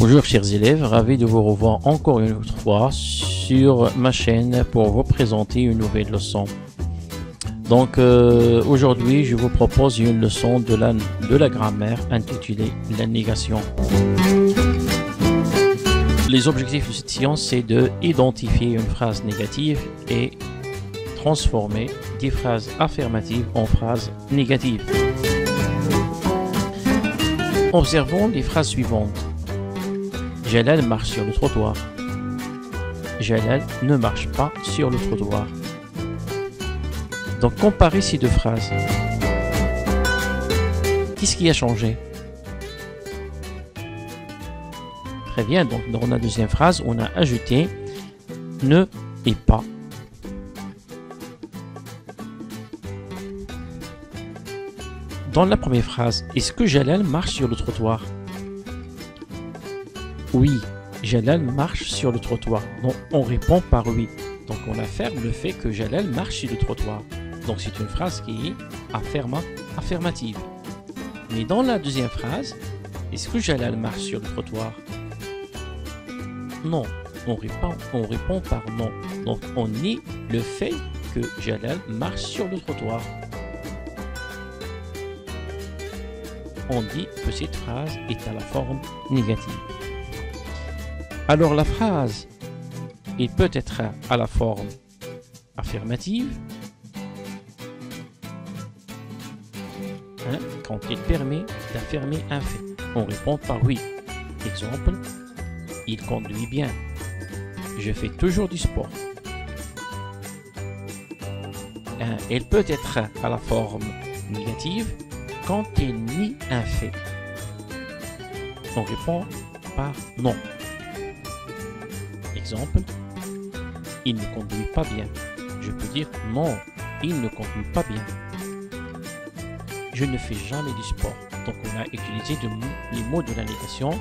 Bonjour chers élèves, ravi de vous revoir encore une autre fois sur ma chaîne pour vous présenter une nouvelle leçon. Donc aujourd'hui je vous propose une leçon de la grammaire intitulée la négation. Les objectifs de cette séance c'est de identifier une phrase négative et transformer des phrases affirmatives en phrases négatives. Observons les phrases suivantes. Jalal marche sur le trottoir. Jalal ne marche pas sur le trottoir. Donc comparez ces deux phrases. Qu'est-ce qui a changé? Très bien, donc dans la deuxième phrase, on a ajouté ne et pas. Dans la première phrase, est-ce que Jalal marche sur le trottoir? Oui, Jalal marche sur le trottoir. Donc on répond par oui. Donc on affirme le fait que Jalal marche sur le trottoir. Donc c'est une phrase qui est affirmative. Mais dans la deuxième phrase, est-ce que Jalal marche sur le trottoir? Non, on répond par non. Donc on nie le fait que Jalal marche sur le trottoir. On dit que cette phrase est à la forme négative. Alors la phrase, il peut être à la forme affirmative, quand il permet d'affirmer un fait. On répond par oui. Exemple, il conduit bien. Je fais toujours du sport. Elle peut être à la forme négative quand il nie un fait. On répond par non. Exemple, il ne conduit pas bien. Je peux dire non, il ne conduit pas bien. Je ne fais jamais du sport. Donc on a utilisé les mots de la négation.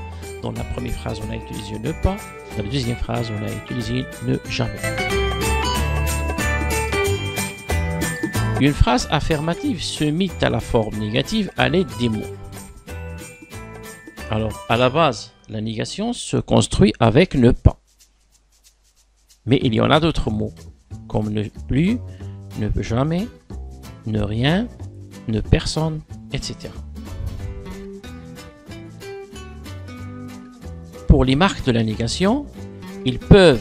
Dans la première phrase, on a utilisé ne pas. Dans la deuxième phrase, on a utilisé ne jamais. Une phrase affirmative se mit à la forme négative à l'aide des mots. Alors, à la base, la négation se construit avec ne pas. Mais il y en a d'autres mots, comme ne plus, ne peut jamais, ne rien, ne personne, etc. Pour les marques de la négation, ils peuvent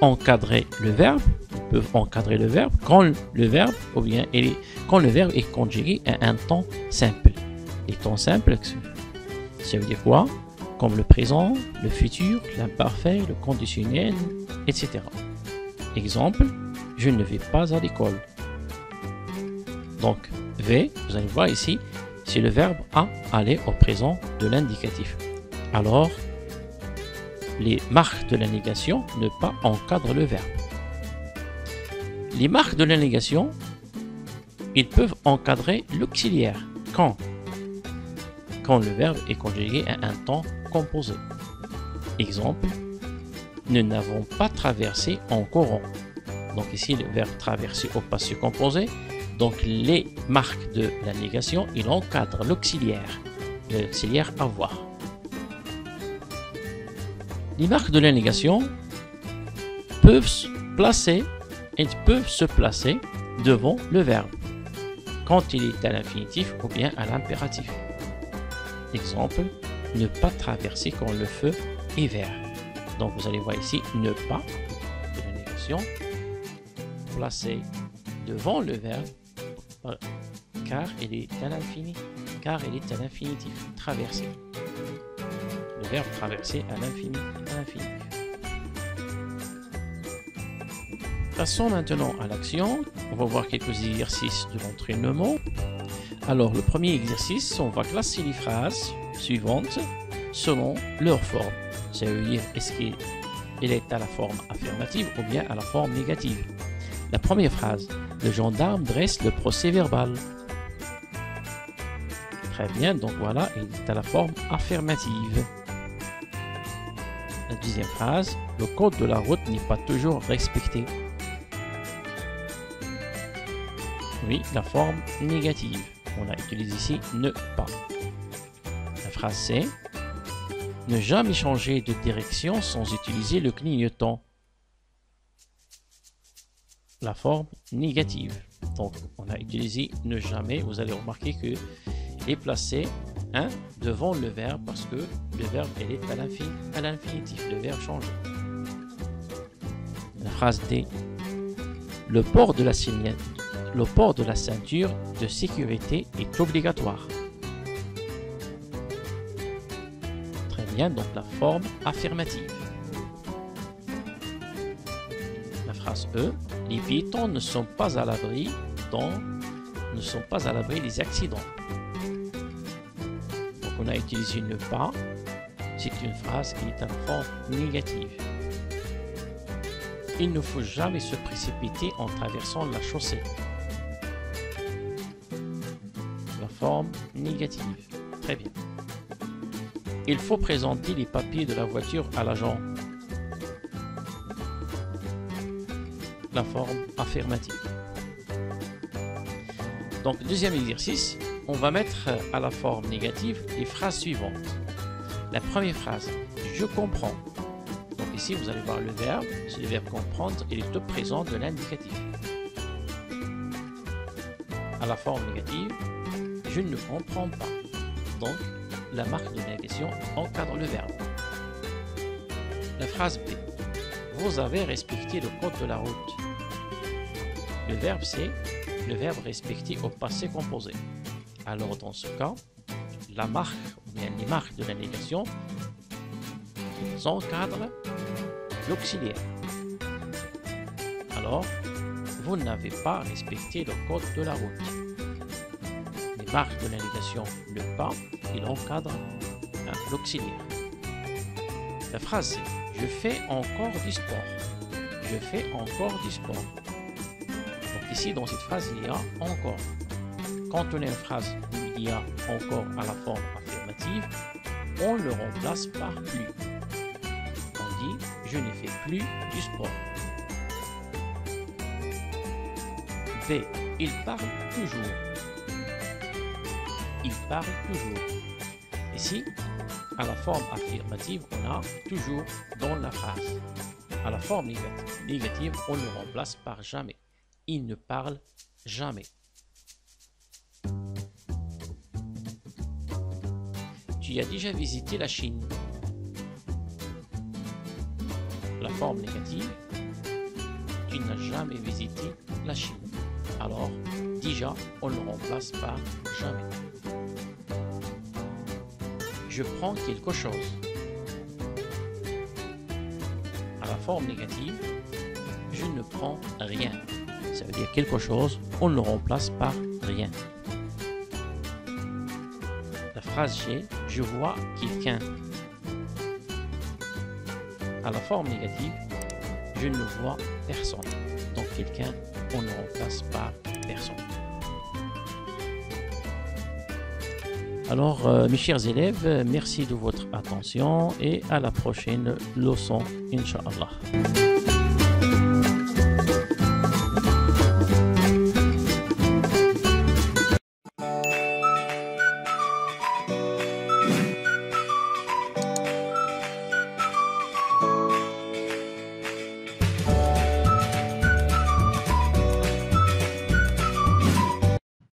encadrer le verbe, quand le verbe est conjugué à un temps simple. Les temps simples, ça veut dire quoi? Comme le présent, le futur, l'imparfait, le conditionnel, etc. Exemple, je ne vais pas à l'école. Donc, V, vous allez voir ici, c'est le verbe à aller au présent de l'indicatif. Alors, les marques de la négation ne pas encadrent le verbe. Les marques de la négation, ils peuvent encadrer l'auxiliaire. Quand le verbe est conjugué à un temps composé. Exemple, nous n'avons pas traversé en courant. Donc ici, le verbe traverser au passé composé. Donc les marques de la négation, ils encadrent l'auxiliaire avoir. Les marques de la négation peuvent se placer devant le verbe quand il est à l'infinitif ou bien à l'impératif. Exemple, ne pas traverser quand le feu est vert. Donc vous allez voir ici, ne pas de la négation, placé devant le verbe car il est à l'infinitif, traverser. Le verbe traverser à l'infinitif. Passons maintenant à l'action. On va voir quelques exercices de l'entraînement. Alors, le premier exercice, on va classer les phrases suivantes selon leur forme. Ça veut dire, est-ce qu'elle est à la forme affirmative ou bien à la forme négative. La première phrase, le gendarme dresse le procès verbal. Très bien, donc voilà, il est à la forme affirmative. La deuxième phrase, le code de la route n'est pas toujours respecté. Oui, la forme négative. On a utilisé ici ne pas. La phrase C. Ne jamais changer de direction sans utiliser le clignotant. La forme négative. Donc, on a utilisé ne jamais. Vous allez remarquer que est placé devant le verbe parce que le verbe elle est à l'infinitif. Le verbe change. La phrase D. Le port de la ceinture de sécurité est obligatoire. Très bien, donc la forme affirmative. La phrase E. Les piétons ne sont pas à l'abri des accidents. Donc on a utilisé ne pas. C'est une phrase qui est en forme négative. Il ne faut jamais se précipiter en traversant la chaussée. La forme négative. Très bien. Il faut présenter les papiers de la voiture à l'agent. La forme affirmative. Donc, deuxième exercice, on va mettre à la forme négative les phrases suivantes. La première phrase, je comprends. Donc ici, vous allez voir le verbe, c'est le verbe comprendre et est au présent de l'indicatif. À la forme négative, je ne comprends pas. Donc, la marque de négation encadre le verbe. La phrase B. Vous avez respecté le code de la route. Le verbe c'est le verbe respecter au passé composé. Alors dans ce cas, la marque ou bien les marques de la négation encadrent l'auxiliaire. Alors, vous n'avez pas respecté le code de la route. Les marques de la négation, le pas, il encadre l'auxiliaire. La phrase c'est je fais encore du sport. Je fais encore du sport. Donc ici, dans cette phrase, il y a encore. Quand on a une phrase où il y a encore à la forme affirmative, on le remplace par plus. On dit je ne fais plus du sport. B. Il parle toujours. Il parle toujours. Ici, à la forme affirmative, on a toujours dans la phrase. À la forme négative, on le remplace par jamais. Il ne parle jamais. Tu as déjà visité la Chine. La forme négative, tu n'as jamais visité la Chine. Alors, déjà, on le remplace par jamais. Je prends quelque chose. À la forme négative, je ne prends rien. Ça veut dire quelque chose, on le remplace par rien. La phrase G, je vois quelqu'un. À la forme négative, je ne vois personne. Donc quelqu'un, on le remplace par personne. Alors, mes chers élèves, merci de votre attention et à la prochaine leçon, Inch'Allah.